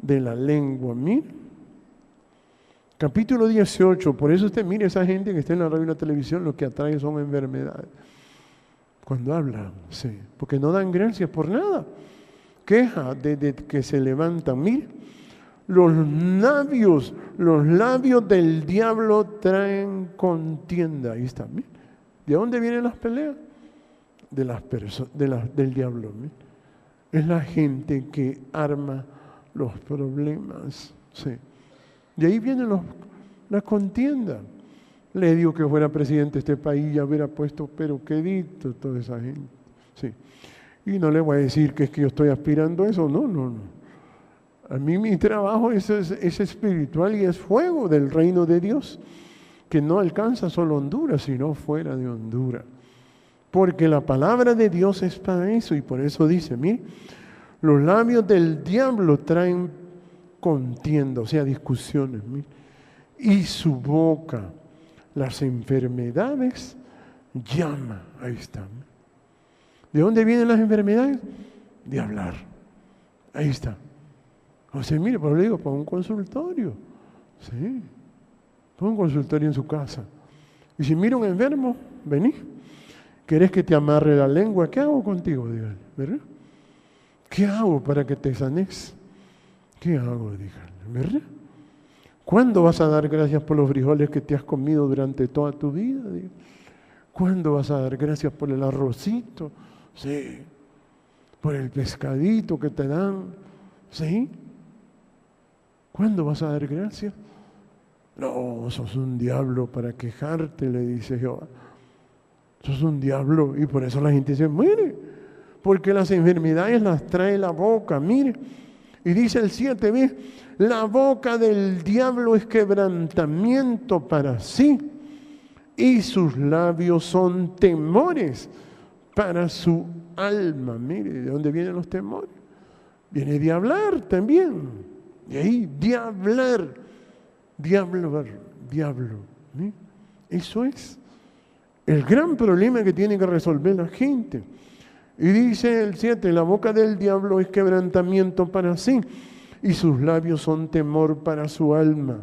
de la lengua. Mire. Capítulo 18. Por eso usted mire esa gente que está en la radio y la televisión, lo que atrae son enfermedades. Cuando hablan, sí. Porque no dan gracias por nada. Queja de que se levantan. Mire, los labios del diablo traen contienda. Ahí está. Mire. ¿De dónde vienen las peleas? De las personas, del diablo. Mire. Es la gente que arma los problemas. Sí. De ahí vienen las contiendas. Le digo que fuera presidente de este país, ya hubiera puesto, pero quedito toda esa gente. Sí. Y no le voy a decir que es que yo estoy aspirando a eso, no. A mí mi trabajo es espiritual y es fuego del reino de Dios, que no alcanza solo Honduras, sino fuera de Honduras. Porque la palabra de Dios es para eso, y por eso dice, mire, los labios del diablo traen contienda, o sea, discusiones, mire, y su boca, las enfermedades, llama, ahí está. ¿De dónde vienen las enfermedades? De hablar. Ahí está. O sea, mire, pero le digo, para un consultorio. Sí. Para un consultorio en su casa. Y si mira un enfermo, vení. ¿Querés que te amarre la lengua? ¿Qué hago contigo? Dígale, ¿verdad? ¿Qué hago para que te sanes? ¿Qué hago? Dígale, ¿verdad? ¿Cuándo vas a dar gracias por los frijoles que te has comido durante toda tu vida? Dígale. ¿Cuándo vas a dar gracias por el arrocito? Sí. Por el pescadito que te dan. Sí. ¿Cuándo vas a dar gracias? No, sos un diablo para quejarte, le dice Jehová. Sos un diablo, y por eso la gente se muere, porque las enfermedades las trae la boca, mire. Y dice el 7, ¿ves? La boca del diablo es quebrantamiento para sí, y sus labios son temores para su alma. Mire, ¿de dónde vienen los temores? Viene de hablar también. De ahí, de hablar. Diablo. ¿Sí? Eso es el gran problema que tiene que resolver la gente. Y dice el 7, la boca del diablo es quebrantamiento para sí, y sus labios son temor para su alma.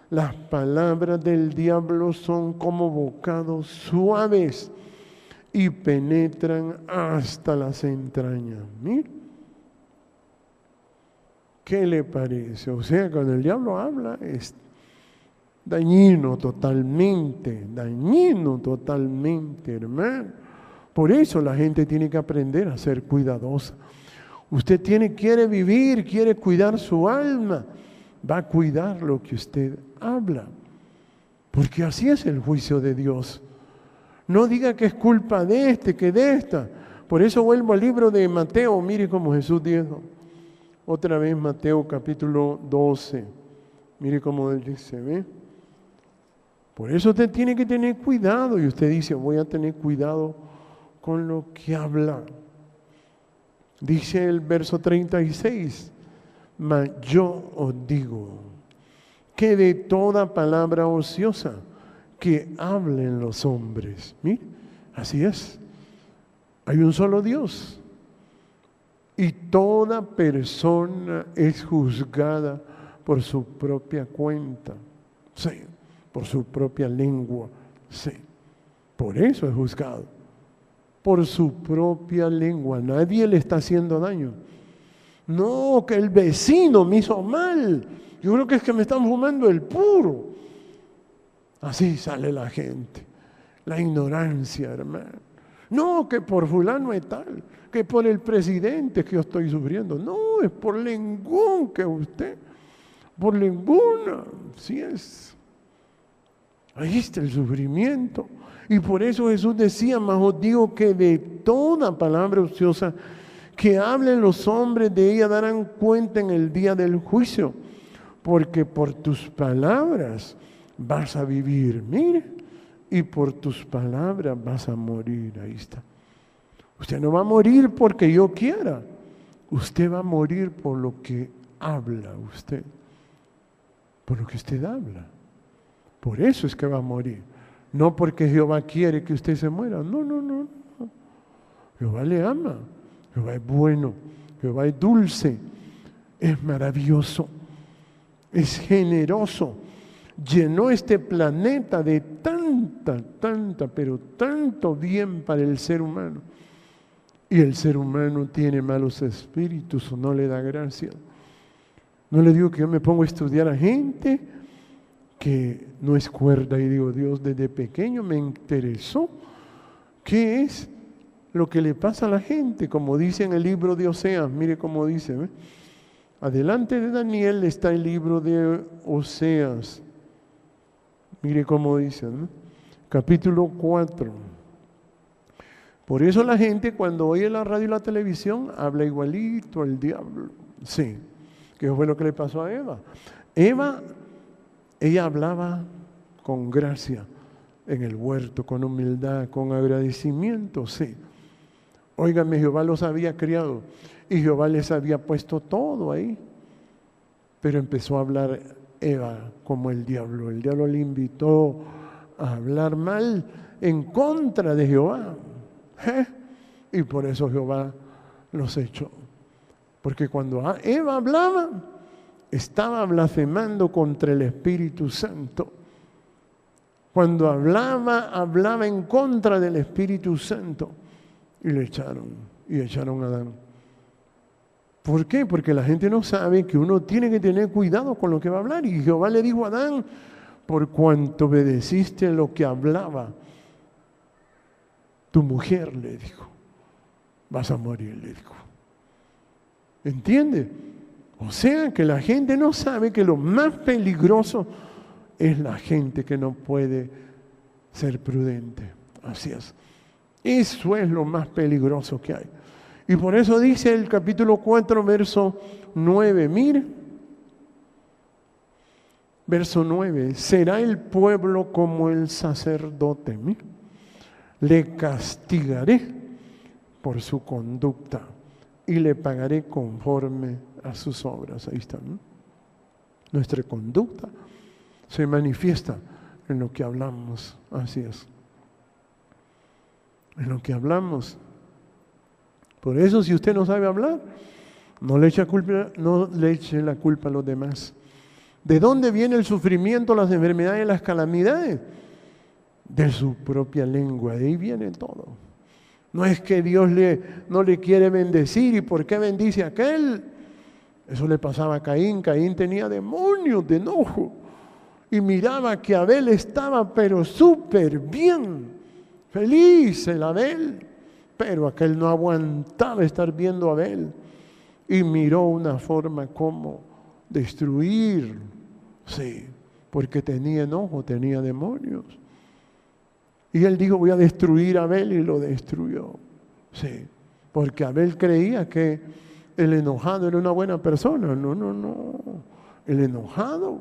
Las palabras del diablo son como bocados suaves y penetran hasta las entrañas. Mira. ¿Qué le parece? O sea, cuando el diablo habla es dañino totalmente, hermano. Por eso la gente tiene que aprender a ser cuidadosa. Usted quiere vivir, quiere cuidar su alma, va a cuidar lo que usted habla, porque así es el juicio de Dios. No diga que es culpa de este, que de esta. Por eso vuelvo al libro de Mateo, mire cómo Jesús dijo. Otra vez Mateo capítulo 12, mire cómo él dice, ¿ve? Por eso usted tiene que tener cuidado, y usted dice, voy a tener cuidado con lo que habla. Dice el verso 36, mas yo os digo que de toda palabra ociosa que hablen los hombres. Mire, así es. Hay un solo Dios. Y toda persona es juzgada por su propia cuenta. Sí, por su propia lengua. Sí, por eso es juzgado. Por su propia lengua. Nadie le está haciendo daño. No, que el vecino me hizo mal. Yo creo que es que me están fumando el puro. Así sale la gente. La ignorancia, hermano. No, que por fulano es tal, que por el presidente que yo estoy sufriendo. No, es por ningún que usted, por ninguna, sí es. Ahí está el sufrimiento. Y por eso Jesús decía, mas os digo que de toda palabra ociosa que hablen los hombres, de ella darán cuenta en el día del juicio, porque por tus palabras vas a vivir. Mire. Y por tus palabras vas a morir. Ahí está. Usted no va a morir porque yo quiera. Usted va a morir por lo que habla usted. Por lo que usted habla. Por eso es que va a morir. No porque Jehová quiere que usted se muera. No. Jehová le ama. Jehová es bueno. Jehová es dulce. Es maravilloso. Es generoso. Llenó este planeta de pero tanto bien para el ser humano. Y el ser humano tiene malos espíritus o no le da gracia. No le digo que yo me pongo a estudiar a gente que no es cuerda y digo, Dios, desde pequeño me interesó qué es lo que le pasa a la gente, como dice en el libro de Oseas. Mire cómo dice, ¿ve? Adelante de Daniel está el libro de Oseas. Mire cómo dice, ¿no? Capítulo 4. Por eso la gente cuando oye la radio y la televisión habla igualito al diablo. Sí, que fue lo que le pasó a Eva. Ella hablaba con gracia en el huerto, con humildad, con agradecimiento, sí. Óigame, Jehová los había criado y Jehová les había puesto todo ahí. Pero empezó a hablar Eva como el diablo. El diablo le invitó a hablar mal en contra de Jehová. Y por eso Jehová los echó. Porque cuando Eva hablaba, estaba blasfemando contra el Espíritu Santo. Cuando hablaba en contra del Espíritu Santo. Y le echaron a Adán. ¿Por qué? Porque la gente no sabe que uno tiene que tener cuidado con lo que va a hablar. Y Jehová le dijo a Adán, por cuanto obedeciste lo que hablaba tu mujer, le dijo, vas a morir, le dijo. ¿Entiende? O sea que la gente no sabe que lo más peligroso es la gente que no puede ser prudente. Así es. Eso es lo más peligroso que hay. Y por eso dice el capítulo 4, verso 9. Mire, verso 9. Será el pueblo como el sacerdote. Mire, le castigaré por su conducta y le pagaré conforme a sus obras. Ahí está, ¿no? Nuestra conducta se manifiesta en lo que hablamos. Así es. En lo que hablamos. Por eso, si usted no sabe hablar, no le eche la culpa a los demás. ¿De dónde viene el sufrimiento, las enfermedades y las calamidades? De su propia lengua. De ahí viene todo. No es que Dios no le quiere bendecir. ¿Y por qué bendice a aquel? Eso le pasaba a Caín. Caín tenía demonios de enojo. Y miraba que Abel estaba pero súper bien. Feliz el Abel. Pero aquel no aguantaba estar viendo a Abel. Y miró una forma como destruir. Sí, porque tenía enojo, tenía demonios. Y él dijo, voy a destruir a Abel, y lo destruyó. Sí, porque Abel creía que el enojado era una buena persona. No, no, no. El enojado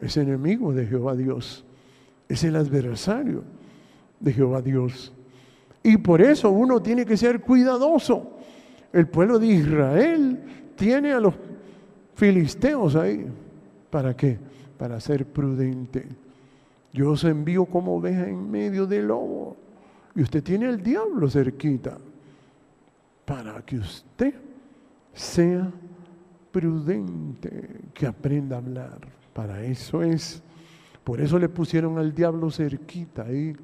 es enemigo de Jehová Dios. Es el adversario de Jehová Dios. Y por eso uno tiene que ser cuidadoso. El pueblo de Israel tiene a los filisteos ahí. ¿Para qué? Para ser prudente. Yo os envío como oveja en medio del lobo. Y usted tiene al diablo cerquita. Para que usted sea prudente, que aprenda a hablar. Para eso es. Por eso le pusieron al diablo cerquita ahí.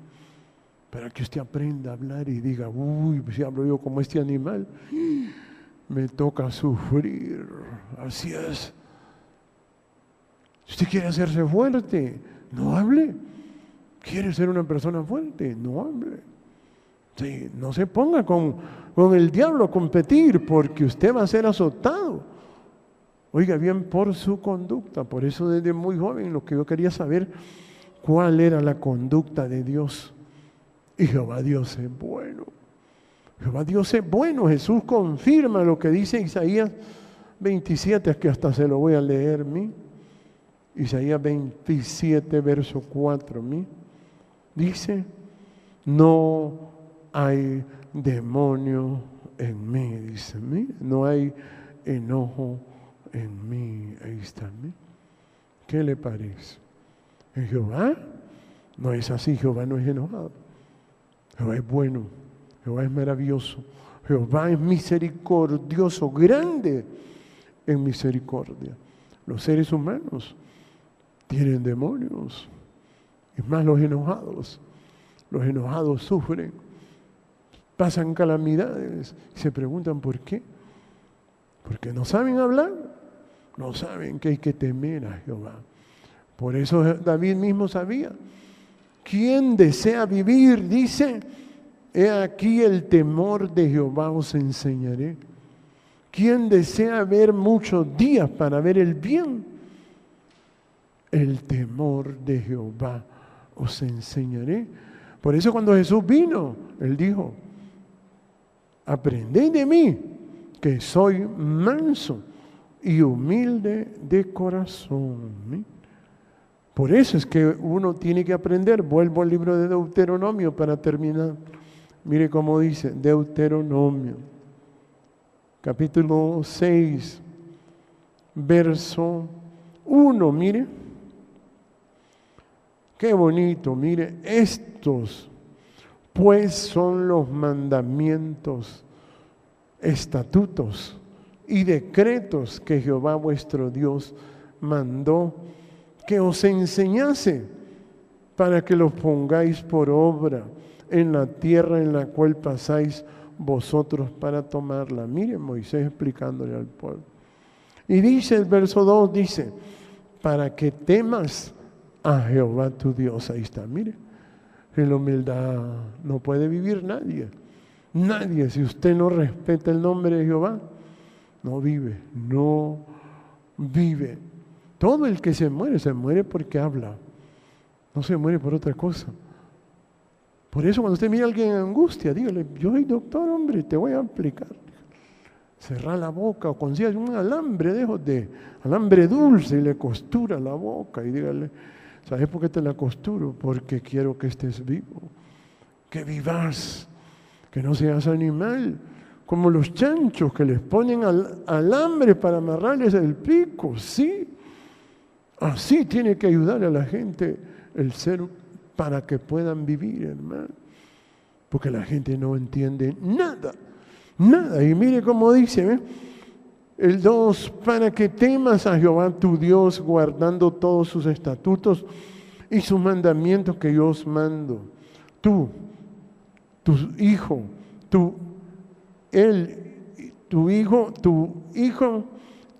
Para que usted aprenda a hablar y diga, uy, si hablo yo como este animal, me toca sufrir. Así es. Si usted quiere hacerse fuerte, no hable. ¿Quiere ser una persona fuerte? No hable. Sí, no se ponga con el diablo a competir, porque usted va a ser azotado. Oiga bien, por su conducta. Por eso desde muy joven lo que yo quería saber, cuál era la conducta de Dios. Y Jehová Dios es bueno. Jehová Dios es bueno. Jesús confirma lo que dice Isaías 27, que hasta se lo voy a leer. Isaías 27, verso 4. Dice, no hay demonio en mí. Dice, no hay enojo en mí. Ahí está. ¿Qué le parece? ¿En Jehová? No es así. Jehová no es enojado. Jehová es bueno, Jehová es maravilloso, Jehová es misericordioso, grande en misericordia. Los seres humanos tienen demonios, y más los enojados sufren, pasan calamidades y se preguntan ¿por qué? Porque no saben hablar, no saben que hay que temer a Jehová. Por eso David mismo sabía. ¿Quién desea vivir? Dice, he aquí el temor de Jehová os enseñaré. ¿Quién desea ver muchos días para ver el bien? El temor de Jehová os enseñaré. Por eso cuando Jesús vino, Él dijo, aprended de mí, que soy manso y humilde de corazón. Por eso es que uno tiene que aprender. Vuelvo al libro de Deuteronomio para terminar. Mire cómo dice Deuteronomio, capítulo 6, verso 1. Mire, qué bonito. Mire, estos pues son los mandamientos, estatutos y decretos que Jehová vuestro Dios mandó que os enseñase para que los pongáis por obra en la tierra en la cual pasáis vosotros para tomarla. Miren Moisés explicándole al pueblo. Y dice el verso 2, dice, para que temas a Jehová tu Dios. Ahí está, mire. En la humildad no puede vivir nadie. Nadie, si usted no respeta el nombre de Jehová, no vive, no vive. Todo el que se muere porque habla. No se muere por otra cosa. Por eso cuando usted mira a alguien en angustia, dígale, yo soy doctor, hombre, te voy a aplicar. Cerrar la boca o consiga un alambre de alambre dulce y le costura la boca y dígale, ¿sabes por qué te la costuro? Porque quiero que estés vivo, que vivas, que no seas animal, como los chanchos que les ponen alambre para amarrarles el pico, sí. Así tiene que ayudar a la gente el ser para que puedan vivir, hermano. Porque la gente no entiende nada, nada. Y mire cómo dice, ¿ve? El 2, para que temas a Jehová tu Dios, guardando todos sus estatutos y sus mandamientos que yo os mando. Tú, tu hijo, tu hijo,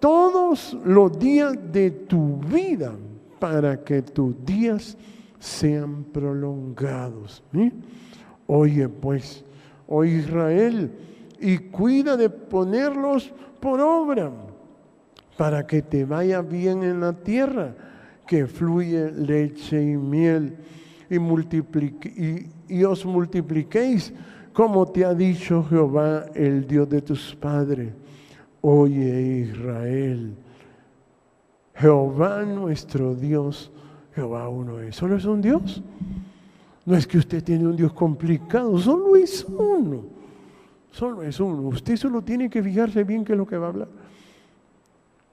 todos los días de tu vida, para que tus días sean prolongados. ¿Sí? Oye pues, oh Israel, y cuida de ponerlos por obra, para que te vaya bien en la tierra, que fluye leche y miel, y os multipliquéis, como te ha dicho Jehová, el Dios de tus padres. Oye Israel, Jehová nuestro Dios, Jehová uno es. ¿Solo es un Dios? No es que usted tiene un Dios complicado, solo es uno. Solo es uno. Usted solo tiene que fijarse bien qué es lo que va a hablar.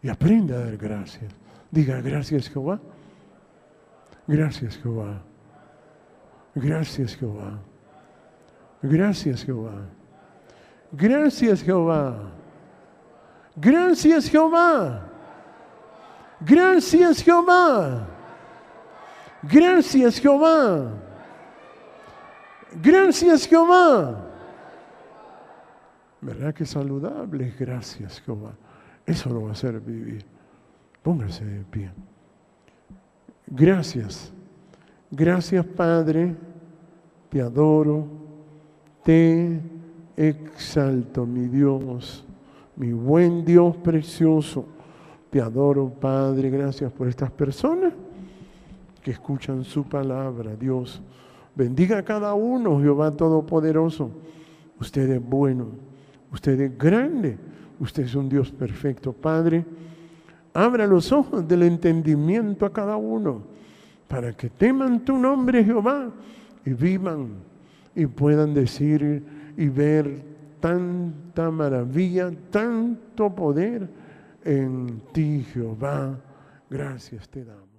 Y aprenda a dar gracias. Diga, gracias Jehová. Gracias Jehová. Gracias Jehová. Gracias Jehová. Gracias Jehová. Gracias Jehová. Gracias Jehová. Gracias Jehová. Gracias Jehová. ¿Verdad que saludable? Gracias Jehová. Eso lo va a hacer vivir. Póngase de pie. Gracias. Gracias Padre. Te adoro. Te exalto, mi Dios. Mi buen Dios precioso. Te adoro, Padre. Gracias por estas personas que escuchan su palabra, Dios. Bendiga a cada uno, Jehová Todopoderoso. Usted es bueno, usted es grande, usted es un Dios perfecto. Padre, abra los ojos del entendimiento a cada uno, para que teman tu nombre, Jehová, y vivan, y puedan decir y ver tanta maravilla, tanto poder en ti, Jehová. Gracias te damos.